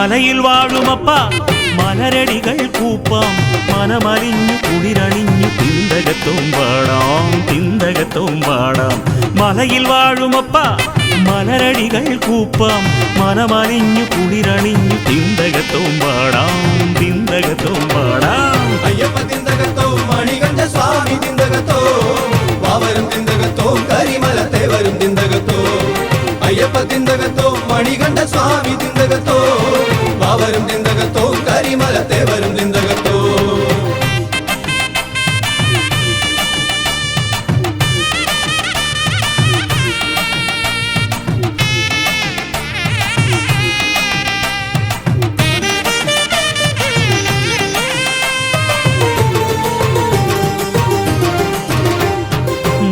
മലയിൽ വാഴുമപ്പാ മലരടികൾ കൂപ്പാം മനമലിഞ്ഞു കുളിരണിഞ്ഞു തിന്തകത്തും പാടാം തിന്തകത്തും പാടാം മലയിൽ വാഴുമപ്പാ മലരടികൾ കൂപ്പാം മനമലിഞ്ഞു കുളിരണിഞ്ഞു തിന്തകത്തും പാടാം തിന്തകത്തും പാടാം അയ്യപ്പ തിന്തകത്തോ മണികണ്ഠ സ്വാമി തിന്തകത്തോ വാവരും തിന്തകത്തോ കരിമലത്തെ വരും തിന്തകത്തോ അയ്യപ്പ തിന്തകത്തോ മണികണ്ഠ സ്വാമി തിന്തകത്തോ വാവരും തിന്തകത്തോ കരിമലത്തെ വരും തിന്തകത്തോ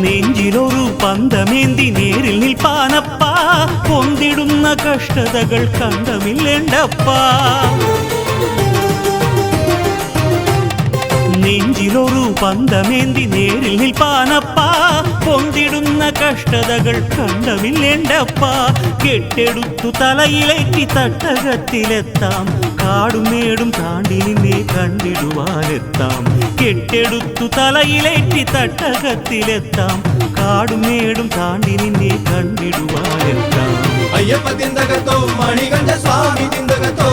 നെഞ്ചിലൊരു പന്തമേന്തി നേരിൽ നിൽപ്പാനപ്പാ പൊന്തിടുന്ന കഷ്ടതകൾ കണ്ടമില്ലേണ്ടപ്പാ നെഞ്ചിലൊരു പന്തമേന്തി നേരിൽ നിൽപ്പാനപ്പാ പൊന്തിടുന്ന കഷ്ടതകൾ കണ്ടമില്ലേണ്ടപ്പാ കെട്ടെടുത്തു തലയിലേറ്റി തട്ടകത്തിലെത്താം കാടുമേടും താണ്ടി നിന്നെ കണ്ടിടുവാനെത്താം കെട്ടെടുത്തു തലയിലേറ്റി തട്ടകത്തിലെത്താം കാടുമേടും താണ്ടി നിന്നെ കണ്ടിടുവാനെത്താം അയ്യപ്പ തിന്തകത്തോ മണികണ്ഠ സ്വാമി തിന്തകത്തോ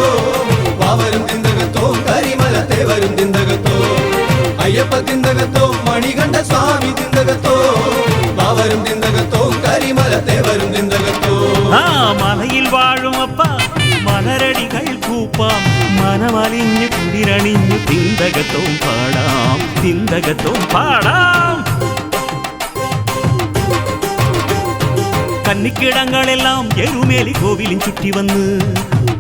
വാവരും തിന്തകത്തോ കരിമലത്തെ വരും തിന്തകത്തോ അയ്യപ്പ തിന്തകത്തോ മണികണ്ഠ സ്വാമി തിന്തകത്തോ വാവരും തിന്തകത്തോ കരിമലത്തെ വരും തിന്തകത്തോ ആ മലയിൽ വാഴുമപ്പാ മലരടികൾ കൂപ്പാം മനമലിഞ്ഞു കുളിരണിഞ്ഞു തിന്തകത്തും പാടാം തിന്തകത്തും പാടാം കന്നിക്കിടങ്ങളെല്ലാം എരുമേലി കോവിലും ചുറ്റി വന്ന്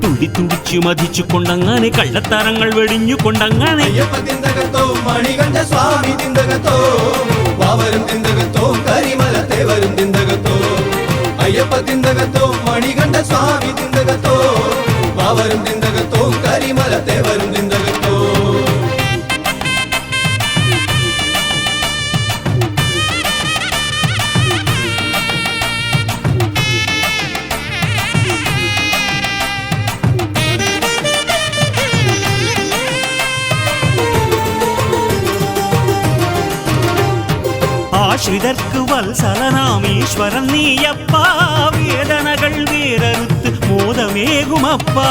തുടി തുടിച്ചു മതിച്ചു കൊണ്ടങ്ങനെ കള്ളത്തരങ്ങൾ വെടിഞ്ഞു കൊണ്ടങ്ങനെ അയ്യപ്പ തിന്തകത്തോ മണികണ്ഠ സ്വാമി തിന്തകത്തോ വാവരും തിന്തകത്തോ കരിമലത്തെ വരും തിന്തകത്തോ അയ്യപ്പ തിന്തകത്തോ മണികണ്ഠ സ്വാമി തിന്തകത്തോ വാവരും തിന്തകത്തോ കരിമലത്തെ വരും തിന്തകത്തോ ആശ്രിതർക്ക് വത്സലനാമീശ്വരൻ നീയപ്പാ വേദനകൾ വേററുത്ത് മോദമേകുമപ്പാ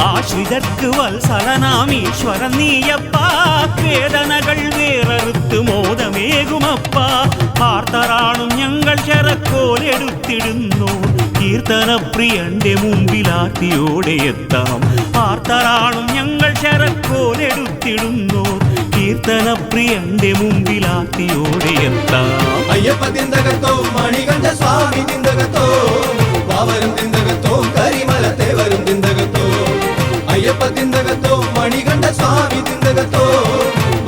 ആശ്രിതർക്ക് വത്സലനാമീശ്വരൻ നീയപ്പാ വേദനകൾ വേററുത്ത് മോദമേകുമപ്പാ ആർത്തറാണും ഞങ്ങൾ ചരക്കോലെടുത്തിടുന്നു കീർത്തനപ്രിയന്റെ മുമ്പിലാത്തിയോടെ എത്താം ആർത്തറാണും ഞങ്ങൾ ചരക്കോലെടുത്തിടുന്നു കീർത്തനപ്രിയന്റെ മുമ്പിലാത്തിയോടെ എത്താം അയ്യപ്പ തിന്തകത്തോ മണികണ്ഠ സ്വാമി തിന്തകത്തോ വാവരും തിന്തകത്തോ കരിമലത്തെ വരും തിന്തകത്തോ അയ്യപ്പ തിന്തകത്തോ മണികണ്ഠ സ്വാമി തിന്തകത്തോ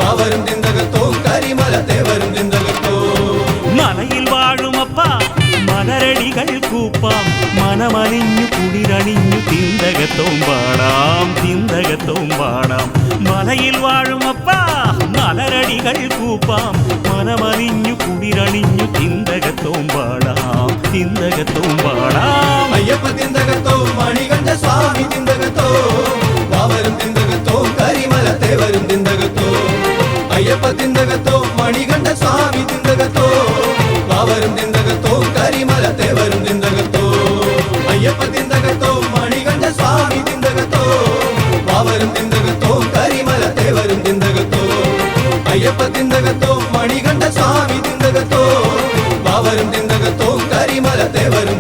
വാവരും തിന്തകത്തോ കരിമലത്തെ വരും തിന്തകത്തോ മലയിൽ വാഴുമപ്പാ മലരടികൾ കൂപ്പാം മനമലിഞ്ഞു കുളിരണിഞ്ഞു തിന്തകത്തും പാടാം തിന്തകത്തും പാടാം മലയിൽ വാഴുമപ്പാ മലരടികൾ കൂപ്പാം മനമലിഞ്ഞു കുളിരണിഞ്ഞു തിന്തകത്തും പാടാം തിന്തകത്തും പാടാം അയ്യപ്പ തിന്തകത്തോ മണികണ്ഠ സ്വാമി തിന്തകത്തോ വാവരും തിന്തകത്തോ കരിമലത്തെ വരും തിന്തകത്തോ അയ്യപ്പ തിന്തകത്തോ മണികണ്ഠ സ്വാമി തിന്തകത്തോ വാവരും തിന്തകത്തോ കരിമലത്തെ വരും തിന്തകത്തോ അയ്യപ്പ തിന്തകത്തോ മണികണ്ഠ സ്വാമി തിന്തകത്തോ വാവരും തിന്തകത്തോ കരിമലത്തെ വരും തിന്തകത്തോ അയ്യപ്പ തിന്തകത്തോ മണികണ്ഠ സ്വാമി തിന്തകത്തോ വാവരും തിന്തകത്തോ കരിമലത്തെ വരും